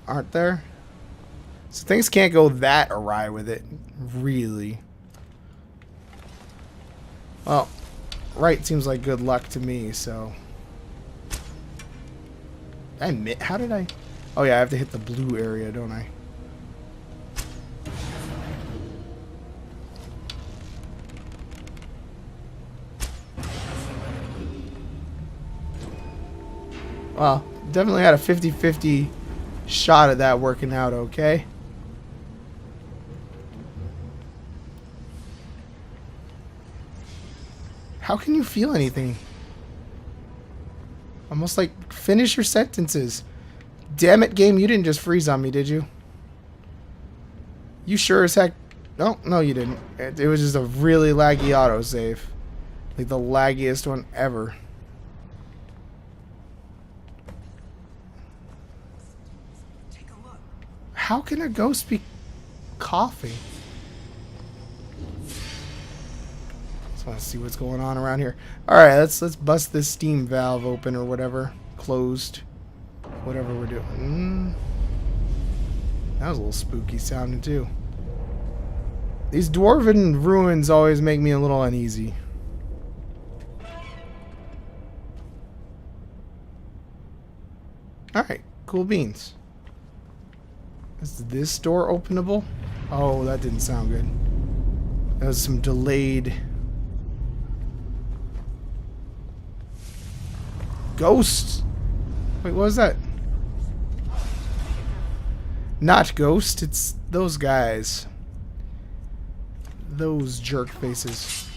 aren't there? So things can't go that awry with it, really. Well, right seems like good luck to me, so... How did I... Oh yeah, I have to hit the blue area, don't I? Well, definitely had a 50-50 shot at that working out okay. How can you feel anything? Almost like, finish your sentences. Damn it, game, you didn't just freeze on me, did you? You sure as heck... No, you didn't. It was just a really laggy autosave. Like the laggiest one ever. Take a look. How can a ghost be coughing? Just want to see what's going on around here. Alright, let's bust this steam valve open or whatever. Closed. Whatever we're doing. That was a little spooky sounding too. These dwarven ruins always make me a little uneasy. Alright, cool beans. Is this door openable? Oh, that didn't sound good. That was some delayed... Ghosts! Wait, what was that? Not ghost, it's those guys. Those jerk faces.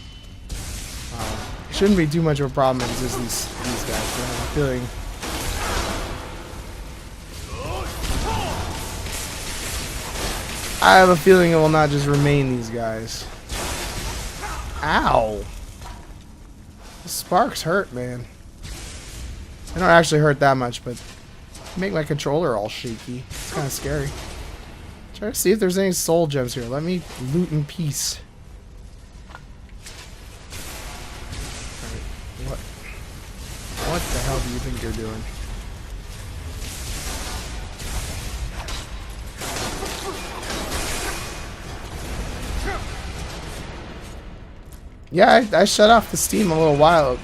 Shouldn't be too much of a problem. It's just these guys. I have a feeling. I have a feeling it will not just remain these guys. Ow! The sparks hurt, man. They don't actually hurt that much, but make my controller all shaky. It's kind of scary. Try to see if there's any soul gems here. Let me loot in peace. Alright, what the hell do you think you're doing? Yeah, I shut off the steam a little while ago.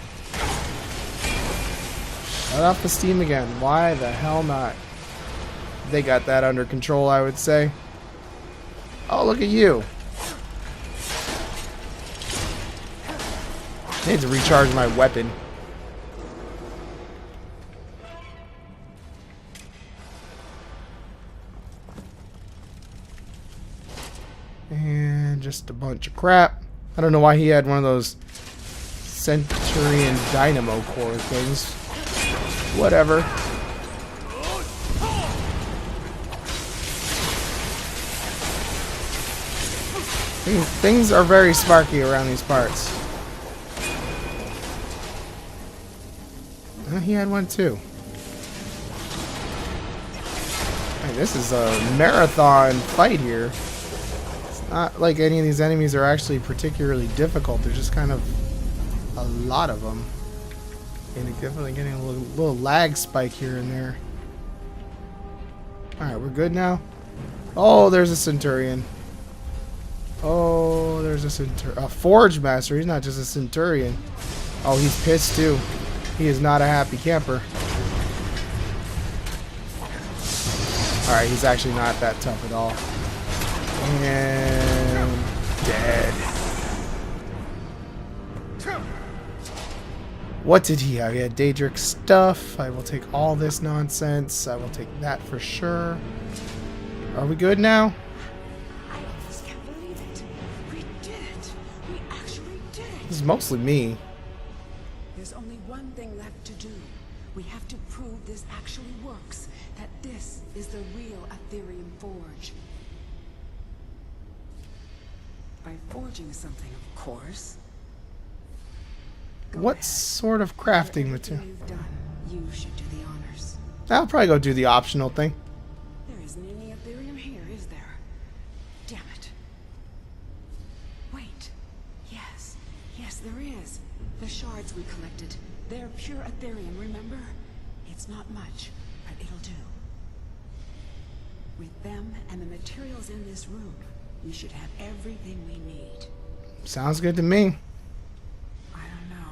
Shut off the steam again. Why the hell not? They got that under control, I would say. Oh, look at you. I need to recharge my weapon. And just a bunch of crap. I don't know why he had one of those Centurion Dynamo Core things. Whatever. Things are very sparky around these parts. He had one too. Hey, this is a marathon fight here. It's not like any of these enemies are actually particularly difficult. They're just kind of a lot of them. And definitely getting a little lag spike here and there. Alright, we're good now. Oh, there's a Centurion. Oh, there's a Forge Master. He's not just a Centurion. Oh, he's pissed too. He is not a happy camper. Alright, he's actually not that tough at all. And... dead. What did he have? He had Daedric stuff. I will take all this nonsense. I will take that for sure. Are we good now? This is mostly me. There's only one thing left to do. We have to prove this actually works. That this is the real Aetherium forge. By forging something, of course. What sort of crafting material? You've done. You should do the honors. I'll probably go do the optional thing. There isn't any Aetherium here, is there? Damn it. Wait. Yes. Yes, there is. The shards we collected. They're pure Aetherium, remember? It's not much, but it'll do. With them and the materials in this room, we should have everything we need. Sounds good to me. I don't know.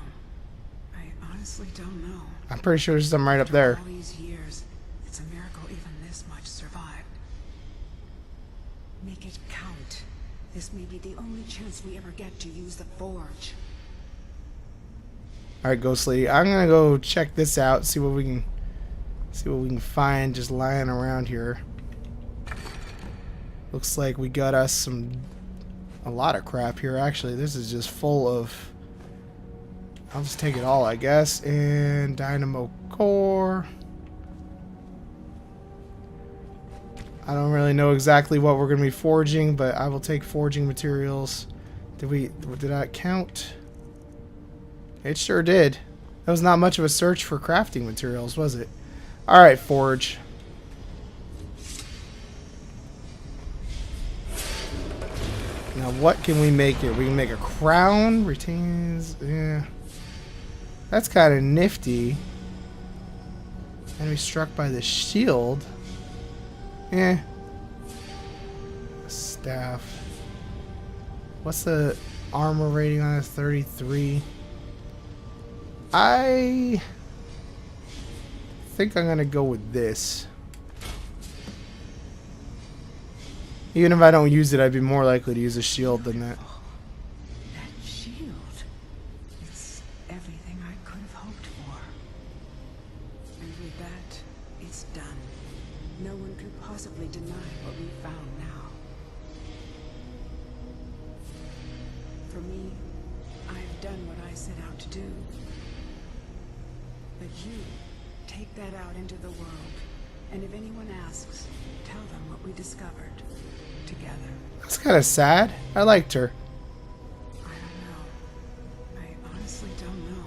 I honestly don't know. I'm pretty sure there's something right up there. All these years, it's a miracle even this much survived. Make it count. This may be the only chance we ever get to use the forge. Alright, Ghost Lady, I'm gonna go check this out, see what we can find just lying around here. Looks like we got us a lot of crap here actually. This is just full of, I'll just take it all I guess. And dynamo core. I don't really know exactly what we're gonna be forging, but I will take forging materials. Did that count? It sure did. That was not much of a search for crafting materials, was it? Alright, forge. Now what can we make here? We can make a crown, retains, yeah. That's kind of nifty. Enemy struck by the shield. Eh. Staff. What's the armor rating on it? 33. I think I'm gonna go with this. Even if I don't use it, I'd be more likely to use a shield than that. That shield. It's everything I could have hoped for. And with that, it's done. No one could possibly deny what we found now. For me, I've done what I set out to do. But you, take that out into the world. And if anyone asks, tell them what we discovered. Together. That's kind of sad. I liked her. I don't know. I honestly don't know.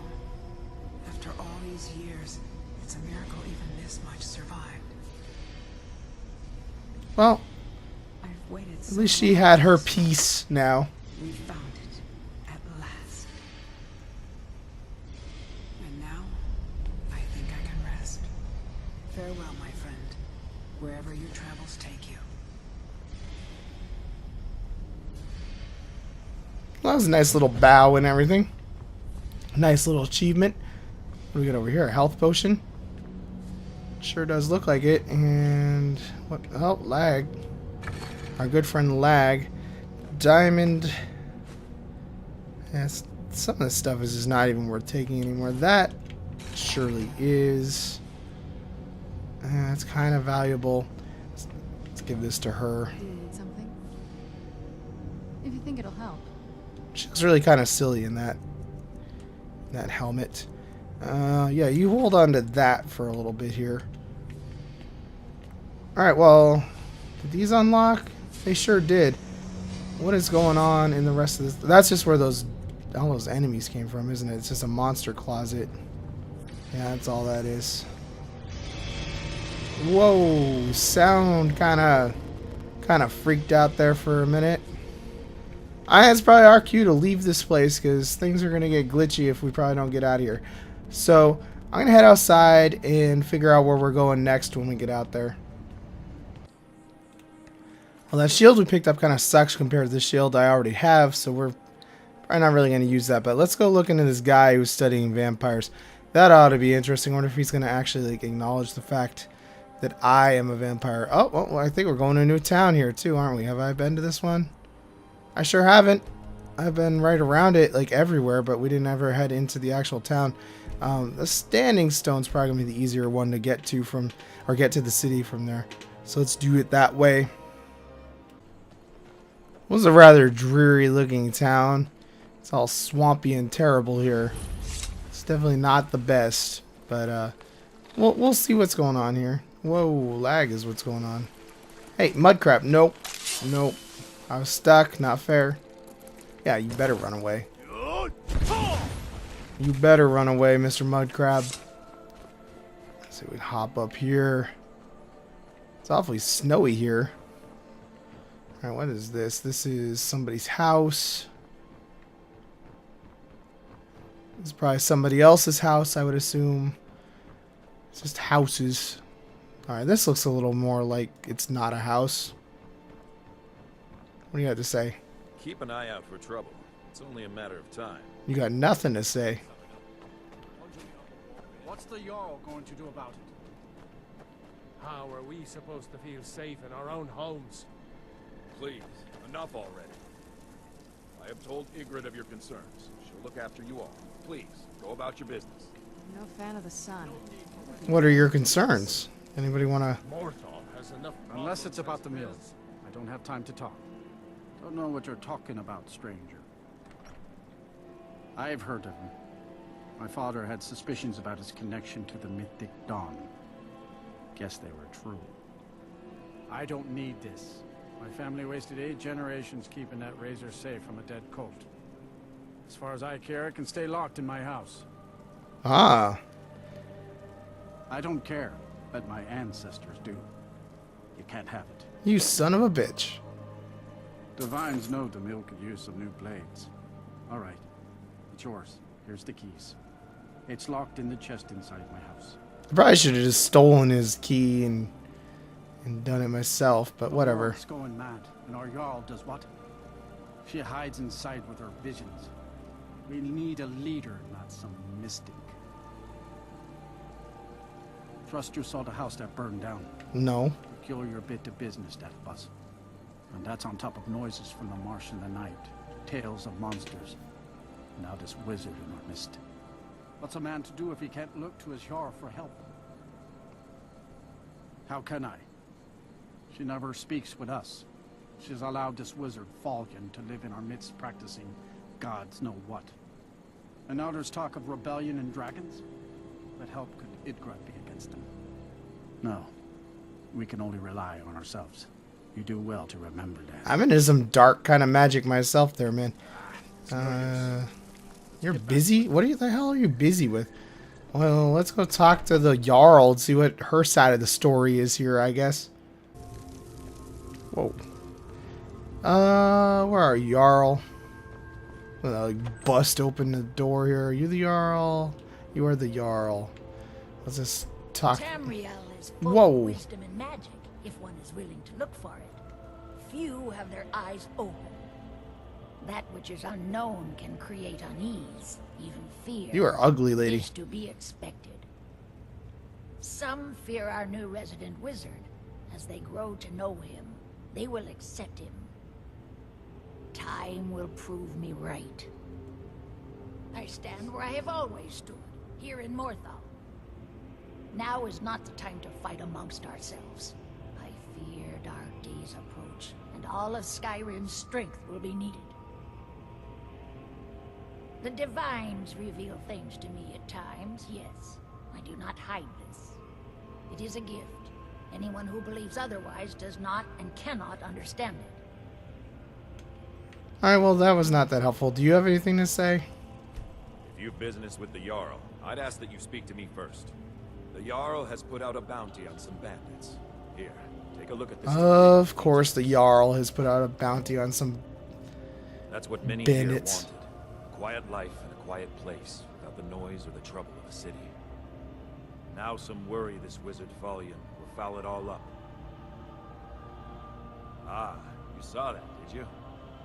After all these years, it's a miracle even this much survived. Well, I've waited at least she had her peace now. We found it at last. And now, I think I can rest. Farewell, my friend. Wherever your travels take you. Well, that was a nice little bow and everything. Nice little achievement. What do we got over here? A health potion? Sure does look like it. And what? Oh, lag. Our good friend lag. Diamond. Yes, some of this stuff is just not even worth taking anymore. That surely is. It's kind of valuable. Let's give this to her. Do you need something? If you think it'll help. She looks really kind of silly in that helmet. Yeah, you hold on to that for a little bit here. Alright, well, did these unlock? They sure did. What is going on in the rest of this? That's just where all those enemies came from, isn't it? It's just a monster closet. Yeah, that's all that is. Whoa, sound kind of freaked out there for a minute. It's probably our cue to leave this place because things are going to get glitchy if we probably don't get out of here. So I'm going to head outside and figure out where we're going next when we get out there. Well, that shield we picked up kind of sucks compared to the shield I already have, so we're probably not really going to use that. But let's go look into this guy who's studying vampires. That ought to be interesting. I wonder if he's going to actually acknowledge the fact that I am a vampire. Oh, well, I think we're going to a new town here too, aren't we? Have I been to this one? I sure haven't. I've been right around it, everywhere, but we didn't ever head into the actual town. The Standing Stone's probably gonna be the easier one to get to get to the city from there. So let's do it that way. It was a rather dreary-looking town. It's all swampy and terrible here. It's definitely not the best, but we'll see what's going on here. Whoa, lag is what's going on. Hey, mudcrab. Nope. Nope. I was stuck. Not fair. Yeah, you better run away. You better run away, Mr. Mudcrab. Let's see if we can hop up here. It's awfully snowy here. Alright, what is this? This is somebody's house. It's probably somebody else's house, I would assume. It's just houses. Alright, this looks a little more like it's not a house. What do you have to say? Keep an eye out for trouble. It's only a matter of time. You got nothing to say. What's the Jarl going to do about it? How are we supposed to feel safe in our own homes? Please, enough already. I have told Ygritte of your concerns. She'll look after you all. Please, go about your business. I'm no fan of the sun. What are your concerns? Anybody want to... Morthal has enough Unless it's problems about the as it mill. is. I don't have time to talk. Don't know what you're talking about, stranger. I've heard of him. My father had suspicions about his connection to the mythic Dawn. Guess they were true. I don't need this. My family wasted 8 generations keeping that razor safe from a dead colt. As far as I care, it can stay locked in my house. Ah. I don't care. Let my ancestors do. You can't have it. You son of a bitch. The Vines know the mill could use some new blades. All right. It's yours. Here's the keys. It's locked in the chest inside my house. I probably should have just stolen his key and done it myself, but whatever. It's going mad, and our Jarl does what? She hides inside with her visions. We need a leader, not some mystic. Trust you saw the house that burned down. No. Peculiar bit of business, that was. And that's on top of noises from the marsh in the night, tales of monsters. Now this wizard in our midst. What's a man to do if he can't look to his Jarl for help? How can I? She never speaks with us. She's allowed this wizard, Falcon, to live in our midst practicing gods know what. And now there's talk of rebellion and dragons? What help could Ygritte be against them? No. We can only rely on ourselves. You do well to remember that. I'm into some dark kind of magic myself there, man. You're busy? What the hell are you busy with? Well, let's go talk to the Jarl and see what her side of the story is here, I guess. Whoa. Where are you, Jarl? Like, bust open the door here. Are you the Jarl? You are the Jarl. Let's just talk. Tamriel is full Whoa. of wisdom and magic, if one is willing to look for it. Few have their eyes open. That which is unknown can create unease, even fear. You are ugly, lady. Is to be expected. Some fear our new resident wizard. As they grow to know him, they will accept him. Time will prove me right. I stand where I have always stood, here in Morthal. Now is not the time to fight amongst ourselves. I fear dark days approach, and all of Skyrim's strength will be needed. The Divines reveal things to me at times, yes. I do not hide this. It is a gift. Anyone who believes otherwise does not and cannot understand it. Alright, well, that was not that helpful. Do you have anything to say? If you've business with the Jarl, I'd ask that you speak to me first. The Jarl has put out a bounty on some bandits. Here, take a look at this. Of course, the Jarl has put out a bounty on some That's what many bandits. here wanted. A quiet life in a quiet place, without the noise or the trouble of a city. Now some worry this wizard Falcon will foul it all up. Ah, you saw that, did you?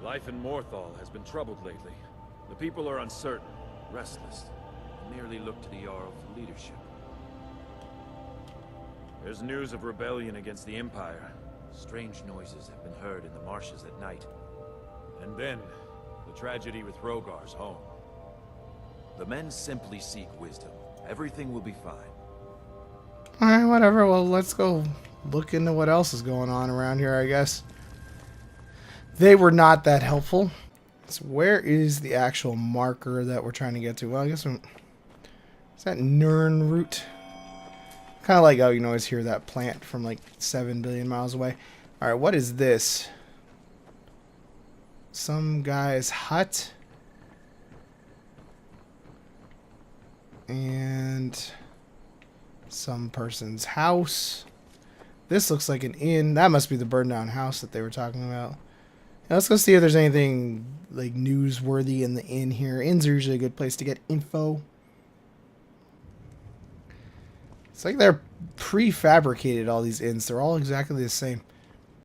Life in Morthal has been troubled lately. The people are uncertain, restless, and merely look to the Jarl for leadership. There's news of rebellion against the Empire. Strange noises have been heard in the marshes at night. And then, the tragedy with Rogar's home. The men simply seek wisdom. Everything will be fine. Alright, whatever. Well, let's go look into what else is going on around here, I guess. They were not that helpful. So where is the actual marker that we're trying to get to? Well, I guess is that Nirn root? Kind of like how you can always hear that plant from like 7 billion miles away. Alright, what is this? Some guy's hut. And some person's house. This looks like an inn. That must be the burned down house that they were talking about. Now let's go see if there's anything like newsworthy in the inn here. Inns are usually a good place to get info. It's like they're prefabricated, all these inns. They're all exactly the same.